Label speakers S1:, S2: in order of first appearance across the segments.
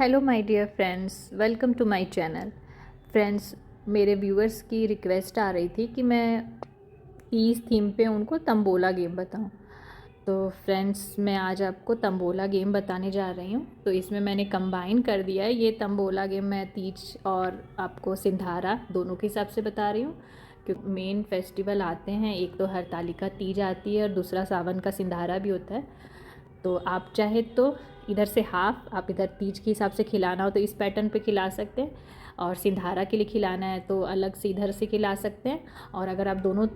S1: Hello my dear friends, welcome to my channel. Friends, मेरे viewers की request आ रही थी कि मैं तीज थीम पे उनको तंबोला गेम बताऊं। तो फ्रेंड्स, मैं आज आपको तंबोला गेम बताने जा रही हूं। तो इसमें मैंने कंबाइन कर दिया है ये तंबोला गेम। मैं तीज और आपको सिंधारा दोनों के हिसाब से बता रही हूँ, क्योंकि मेन फेस्टिवल आते हैं। एक तो हरतालिका तीज आती है और दूसरा सावन का सिंधारा भी होता है। तो आप चाहे तो इधर से हाफ, आप इधर तीज के हिसाब से खिलाना हो तो इस पैटर्न पे खिला सकते हैं, और सिंधारा के लिए खिलाना है तो अलग से इधर से खिला सकते हैं। और अगर आप दोनों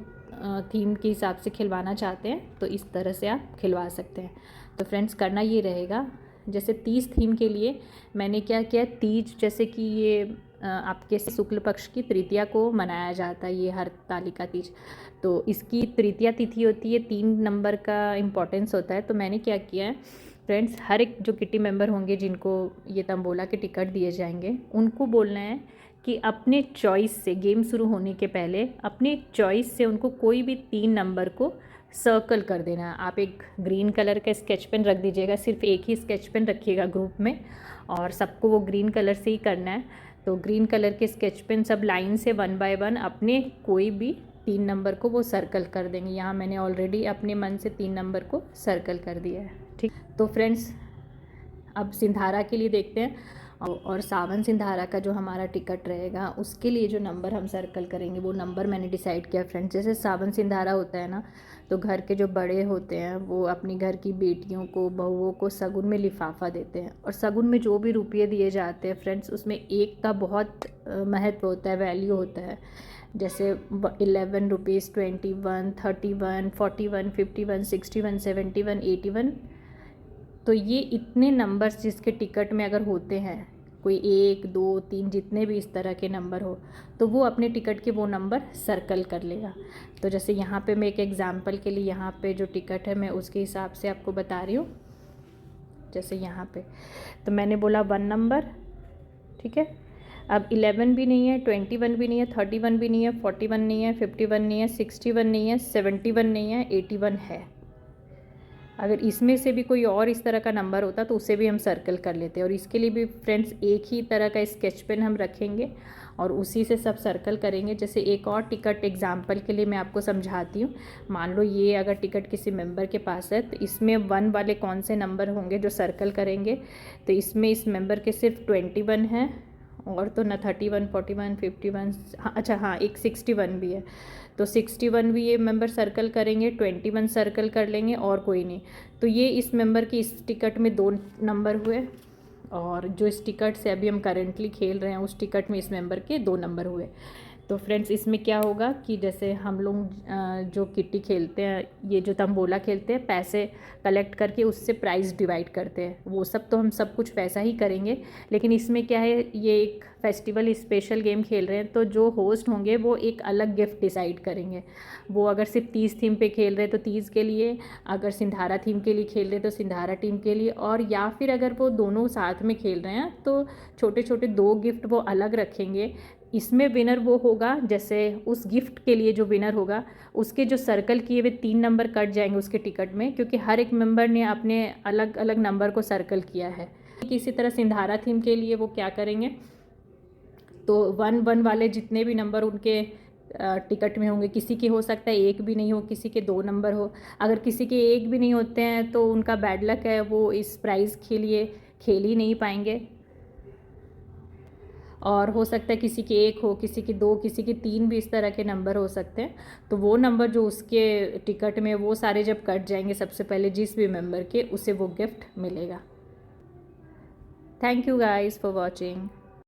S1: थीम के हिसाब से खिलवाना चाहते हैं तो इस तरह से आप खिलवा सकते हैं। तो फ्रेंड्स, करना ये रहेगा, जैसे तीज थीम के लिए मैंने क्या किया, तीज जैसे कि ये आपके शुक्ल पक्ष की तृतीया को मनाया जाता है, ये हरतालिका तीज। तो इसकी तृतीया तिथि होती है, 3 नंबर का इम्पोर्टेंस होता है। तो मैंने क्या किया है फ्रेंड्स, हर एक जो किटी मेंबर होंगे जिनको ये तंबोला के टिकट दिए जाएंगे, उनको बोलना है कि अपने चॉइस से, गेम शुरू होने के पहले अपने चॉइस से उनको कोई भी 3 नंबर को सर्कल कर देना है। आप एक ग्रीन कलर का स्केच पेन रख दीजिएगा, सिर्फ एक ही स्केच पेन रखिएगा ग्रुप में, और सबको वो ग्रीन कलर से ही करना है। तो ग्रीन कलर के स्केच पेन सब लाइन से 1 बाय 1 अपने कोई भी 3 नंबर को वो सर्कल कर देंगे। यहाँ मैंने ऑलरेडी अपने मन से 3 नंबर को सर्कल कर दिया है। ठीक, तो फ्रेंड्स अब सिंधारा के लिए देखते हैं। और सावन सिंधारा का जो हमारा टिकट रहेगा उसके लिए जो नंबर हम सर्कल करेंगे वो नंबर मैंने डिसाइड किया फ्रेंड्स। जैसे सावन सिंधारा होता है ना, तो घर के जो बड़े होते हैं वो अपनी घर की बेटियों को, बहुओं को शगुन में लिफाफा देते हैं। और शगुन में जो भी रुपये दिए जाते हैं फ्रेंड्स, उसमें एक का बहुत महत्व होता है, वैल्यू होता है। जैसे 11 रुपीज़, 21, 31, 41, 51, 61, 71, 81। तो ये इतने नंबर्स जिसके टिकट में अगर होते हैं, कोई 1, 2, 3 जितने भी इस तरह के नंबर हो, तो वो अपने टिकट के वो नंबर सर्कल कर लेगा। तो जैसे यहाँ पे मैं एक एग्जांपल के लिए, यहाँ पे जो टिकट है मैं उसके हिसाब से आपको बता रही हूँ। जैसे यहाँ पे तो मैंने बोला 1 नंबर, ठीक है। अब 11 भी नहीं है, 21 भी नहीं है, 31 भी नहीं है, 41 नहीं है, 51 नहीं है, 61 नहीं है, 71 नहीं है, 81 है। अगर इसमें से भी कोई और इस तरह का नंबर होता तो उसे भी हम सर्कल कर लेते। और इसके लिए भी फ्रेंड्स एक ही तरह का स्केच पेन हम रखेंगे और उसी से सब सर्कल करेंगे। जैसे एक और टिकट एग्जांपल के लिए मैं आपको समझाती हूँ। मान लो ये अगर टिकट किसी मेंबर के पास है, तो इसमें 1 वाले कौन से नंबर होंगे जो सर्कल करेंगे। तो इसमें इस मेंबर के सिर्फ 21 है, और तो ना 31, 41, 51, अच्छा हाँ, एक 61 भी है। तो 61 भी ये मेंबर सर्कल करेंगे, 21 सर्कल कर लेंगे, और कोई नहीं। तो ये इस मेंबर की इस टिकट में 2 नंबर हुए, और जो इस टिकट से अभी हम करेंटली खेल रहे हैं उस टिकट में इस मेंबर के 2 नंबर हुए। तो फ्रेंड्स, इसमें क्या होगा कि जैसे हम लोग जो किट्टी खेलते हैं, ये जो तंबोला खेलते हैं, पैसे कलेक्ट करके उससे प्राइस डिवाइड करते हैं, वो सब तो हम सब कुछ पैसा ही करेंगे। लेकिन इसमें क्या है, ये एक फेस्टिवल स्पेशल गेम खेल रहे हैं, तो जो होस्ट होंगे वो एक अलग गिफ्ट डिसाइड करेंगे। वो अगर सिर्फ तीज थीम पे खेल रहे हैं तो तीज के लिए, अगर सिंधारा थीम के लिए खेल रहे हैं तो सिंधारा टीम के लिए, और या फिर अगर वो दोनों साथ में खेल रहे हैं तो छोटे छोटे 2 गिफ्ट वो अलग रखेंगे। इसमें विनर वो होगा, जैसे उस गिफ्ट के लिए जो विनर होगा उसके जो सर्कल किए हुए 3 नंबर कट जाएंगे उसके टिकट में, क्योंकि हर एक मेंबर ने अपने अलग अलग नंबर को सर्कल किया है। इसी तरह सिंधारा थीम के लिए वो क्या करेंगे, तो 1 वाले जितने भी नंबर उनके टिकट में होंगे, किसी के हो सकता है 1 भी नहीं हो, किसी के 2 नंबर हो। अगर किसी के 1 भी नहीं होते हैं तो उनका बैड लक है, वो इस प्राइज़ के लिए खेल ही नहीं पाएंगे। और हो सकता है किसी के 1 हो, किसी के 2, किसी के 3 भी इस तरह के नंबर हो सकते हैं। तो वो नंबर जो उसके टिकट में, वो सारे जब कट जाएंगे सबसे पहले जिस भी मेंबर के, उसे वो गिफ्ट मिलेगा। Thank you guys for watching.